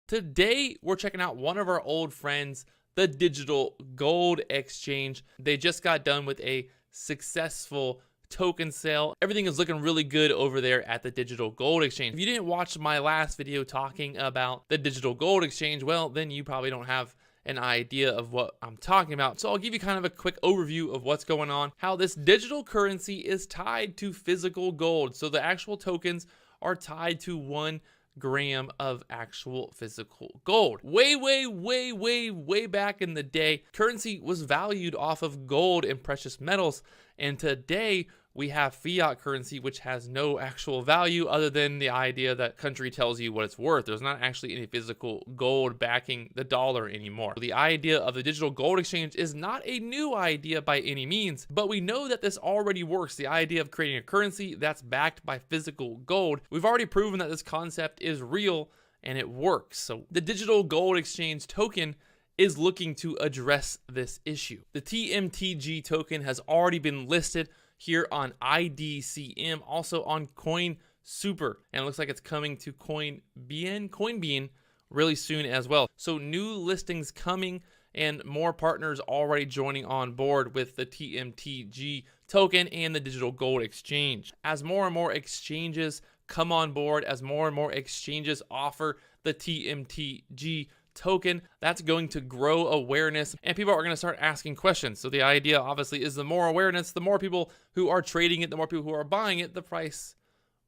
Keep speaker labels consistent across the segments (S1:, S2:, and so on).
S1: Today, we're checking out one of our old friends, the Digital Gold Exchange. They just got done with a successful token sale. Everything is looking really good over there at the Digital Gold Exchange. If you didn't watch my last video talking about the Digital Gold Exchange, well, then you probably don't have an idea of what I'm talking about. So I'll give you kind of a quick overview of what's going on, how this digital currency is tied to physical gold. So the actual tokens are tied to 1 gram of actual physical gold. Way back in the day, currency was valued off of gold and precious metals. And today we have fiat currency, which has no actual value other than the idea that country tells you what it's worth. There's not actually any physical gold backing the dollar anymore. The idea of the digital gold exchange is not a new idea by any means, but we know that this already works. The idea of creating a currency that's backed by physical gold. We've already proven that this concept is real and it works. So the digital gold exchange token is looking to address this issue. The Tmtg token has already been listed here on IDCM, also on Coin Super, and it looks like it's coming to Coinbean really soon as well. So new listings coming and more partners already joining on board with the Tmtg token and the digital gold exchange. As more and more exchanges come on board, as more and more exchanges offer the Tmtg token, that's going to grow awareness and people are going to start asking questions. So the idea obviously is the more awareness, the more people who are trading it, the more people who are buying it, the price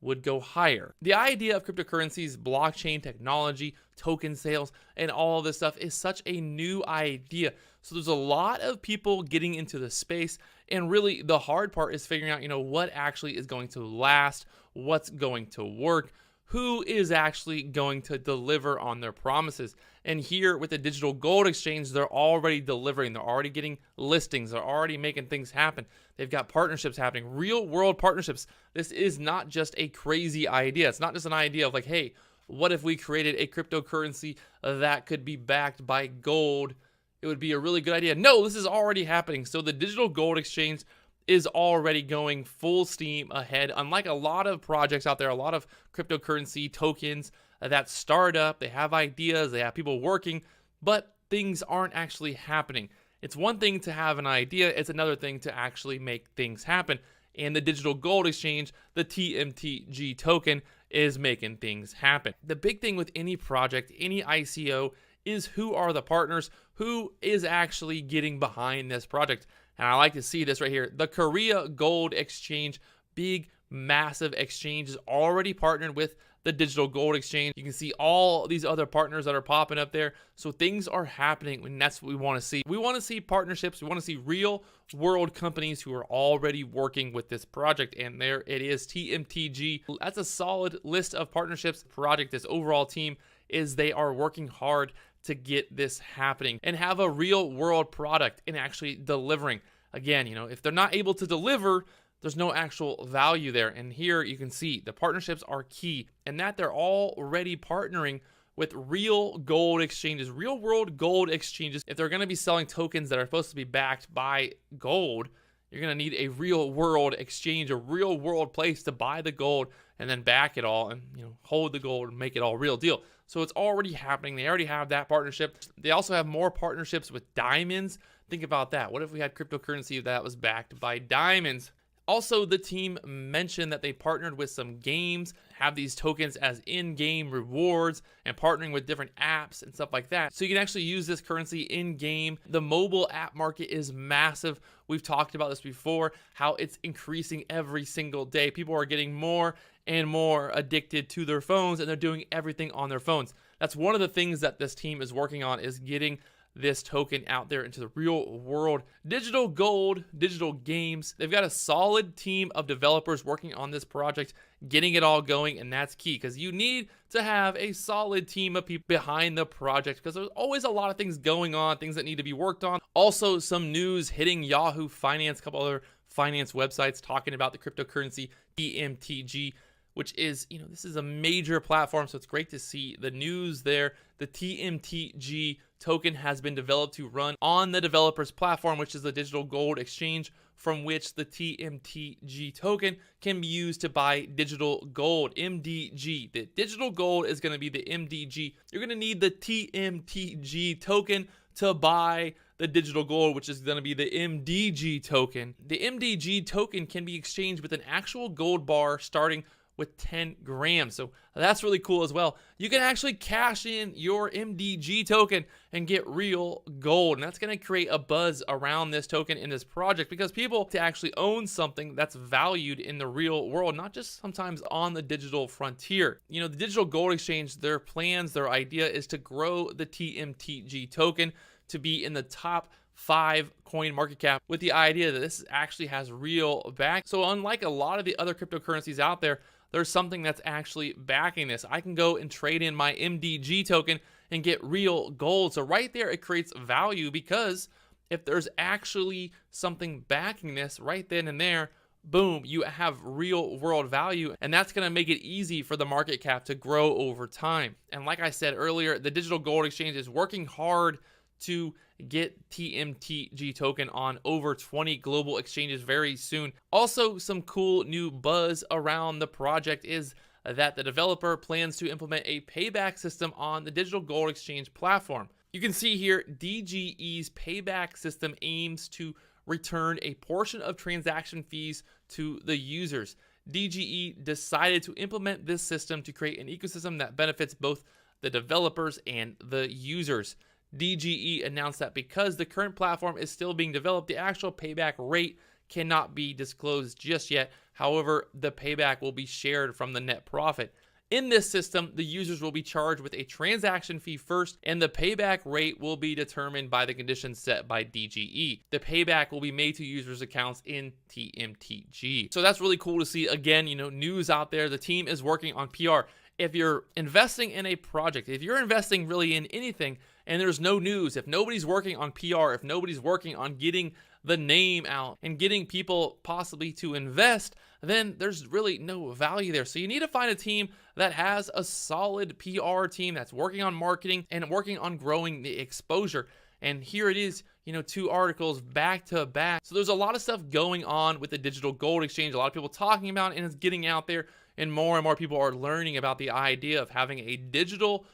S1: would go higher. The idea of cryptocurrencies, blockchain technology, token sales, and all of this stuff is such a new idea. So there's a lot of people getting into the space, and really the hard part is figuring out, what actually is going to last, what's going to work, who is actually going to deliver on their promises. And here with the digital gold exchange, they're already delivering. They're already getting listings. They're already making things happen. They've got partnerships happening, real world partnerships. This is not just a crazy idea. It's not just an idea of like, hey, what if we created a cryptocurrency that could be backed by gold? It would be a really good idea. No, this is already happening. So the digital gold exchange is already going full steam ahead. Unlike a lot of projects out there, a lot of cryptocurrency tokens that start up, they have ideas, they have people working, but things aren't actually happening. It's one thing to have an idea, it's another thing to actually make things happen. And the digital gold exchange, the Tmtg token, is making things happen. The big thing with any project, any ICO, is who are the partners, who is actually getting behind this project. And I like to see this right here. The Korea Gold Exchange, big, massive exchange, is already partnered with the Digital Gold Exchange. You can see all these other partners that are popping up there. So things are happening, and that's what we want to see. We want to see partnerships. We want to see real world companies who are already working with this project. And there it is, Tmtg. That's a solid list of partnerships. Project, this overall team, is they are working hard to get this happening and have a real world product and actually delivering. Again, if they're not able to deliver, there's no actual value there. And here you can see the partnerships are key, and that they're already partnering with real gold exchanges, real world gold exchanges. If they're going to be selling tokens that are supposed to be backed by gold, you're going to need a real world exchange, a real world place to buy the gold and then back it all and hold the gold and make it all real deal. So it's already happening. They already have that partnership. They also have more partnerships with diamonds. Think about that. What if we had cryptocurrency that was backed by diamonds? Also, the team mentioned that they partnered with some games, have these tokens as in-game rewards, and partnering with different apps and stuff like that. So you can actually use this currency in-game. The mobile app market is massive. We've talked about this before, how it's increasing every single day. People are getting more and more addicted to their phones, and they're doing everything on their phones. That's one of the things that this team is working on, is getting this token out there into the real world. Digital gold, digital games. They've got a solid team of developers working on this project, getting it all going, and that's key because you need to have a solid team of people behind the project because there's always a lot of things going on, things that need to be worked on. Also, some news hitting Yahoo Finance, a couple other finance websites talking about the cryptocurrency Tmtg, which is, this is a major platform, so it's great to see the news there. The Tmtg token has been developed to run on the developer's platform, which is the Digital Gold Exchange, from which the TMTG token can be used to buy digital gold, MDG. The digital gold is going to be the MDG. You're going to need the TMTG token to buy the digital gold, which is going to be the MDG token. The MDG token can be exchanged with an actual gold bar starting with 10 grams. So that's really cool as well. You can actually cash in your MDG token and get real gold. And that's going to create a buzz around this token in this project, because people to actually own something that's valued in the real world, not just sometimes on the digital frontier. You know, the digital gold exchange, their plans, their idea is to grow the TMTG token to be in the top 5 coin market cap, with the idea that this actually has real back. So unlike a lot of the other cryptocurrencies out there, there's something that's actually backing this. I can go and trade in my MDG token and get real gold. So right there, it creates value, because if there's actually something backing this right then and there, boom, you have real world value. And that's going to make it easy for the market cap to grow over time. And like I said earlier, the digital gold exchange is working hard to get TMTG token on over 20 global exchanges very soon. Also, some cool new buzz around the project is that the developer plans to implement a payback system on the digital gold exchange platform. You can see here, DGE's payback system aims to return a portion of transaction fees to the users. DGE decided to implement this system to create an ecosystem that benefits both the developers and the users. DGE announced that because the current platform is still being developed, the actual payback rate cannot be disclosed just yet. However, the payback will be shared from the net profit. In this system, the users will be charged with a transaction fee first, and the payback rate will be determined by the conditions set by DGE. The payback will be made to users' accounts in TMTG. So that's really cool to see. Again, you know, news out there. The team is working on PR. If you're investing in a project, if you're investing really in anything, and there's no news, if nobody's working on PR, if nobody's working on getting the name out and getting people possibly to invest, then there's really no value there. So you need to find a team that has a solid PR team that's working on marketing and working on growing the exposure. And here it is, you know, 2 articles back to back. So there's a lot of stuff going on with the digital gold exchange. A lot of people talking about it, and it's getting out there, and more people are learning about the idea of having a digital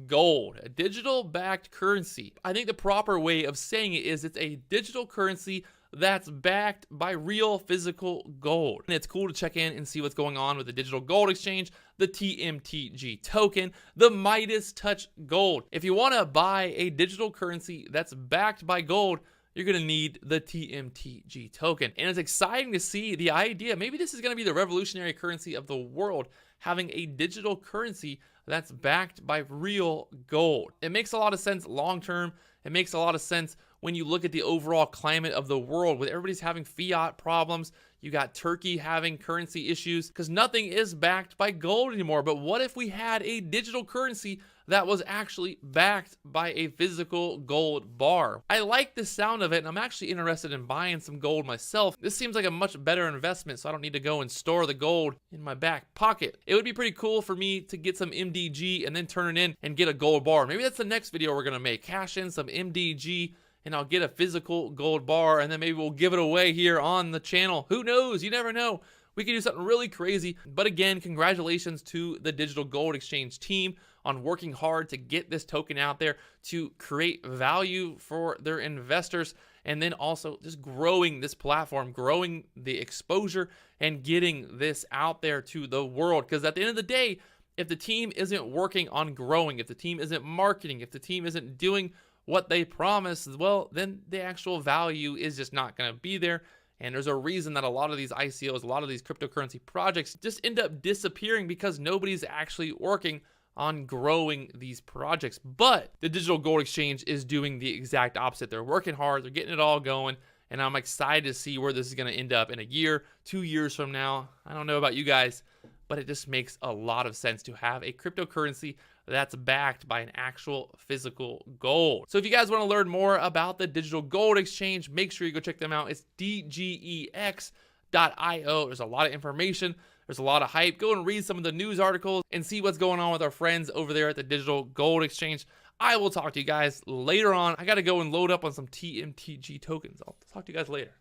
S1: gold, a digital backed currency. I think the proper way of saying it is it's a digital currency that's backed by real physical gold. And it's cool to check in and see what's going on with the digital gold exchange, the TMTG token, the Midas Touch gold. If you want to buy a digital currency that's backed by gold, you're going to need the TMTG token. And it's exciting to see the idea. Maybe this is going to be the revolutionary currency of the world, having a digital currency that's backed by real gold. It makes a lot of sense long term. It makes a lot of sense when you look at the overall climate of the world, with everybody's having fiat problems. You got Turkey having currency issues because nothing is backed by gold anymore. But what if we had a digital currency that was actually backed by a physical gold bar? I like the sound of it, and I'm actually interested in buying some gold myself. This seems like a much better investment, so I don't need to go and store the gold in my back pocket. It would be pretty cool for me to get some MDG and then turn it in and get a gold bar. Maybe that's the next video we're gonna make. Cash in some MDG and I'll get a physical gold bar, and then maybe we'll give it away here on the channel. Who knows? You never know. We can do something really crazy. But again, congratulations to the Digital Gold Exchange team on working hard to get this token out there to create value for their investors, and then also just growing this platform, growing the exposure, and getting this out there to the world. Because at the end of the day, if the team isn't working on growing, if the team isn't marketing, if the team isn't doing what they promise, well, then the actual value is just not going to be there. And there's a reason that a lot of these ICOs, a lot of these cryptocurrency projects just end up disappearing, because nobody's actually working on growing these projects. But the Digital Gold Exchange is doing the exact opposite. They're working hard, they're getting it all going, and I'm excited to see where this is going to end up in a year, 2 years from now. I don't know about you guys, but it just makes a lot of sense to have a cryptocurrency that's backed by an actual physical gold. So if you guys want to learn more about the Digital Gold Exchange, make sure you go check them out. It's dgex.io. There's a lot of information. There's a lot of hype. Go and read some of the news articles and see what's going on with our friends over there at the Digital Gold Exchange. I will talk to you guys later on. I got to go and load up on some TMTG tokens. I'll talk to you guys later.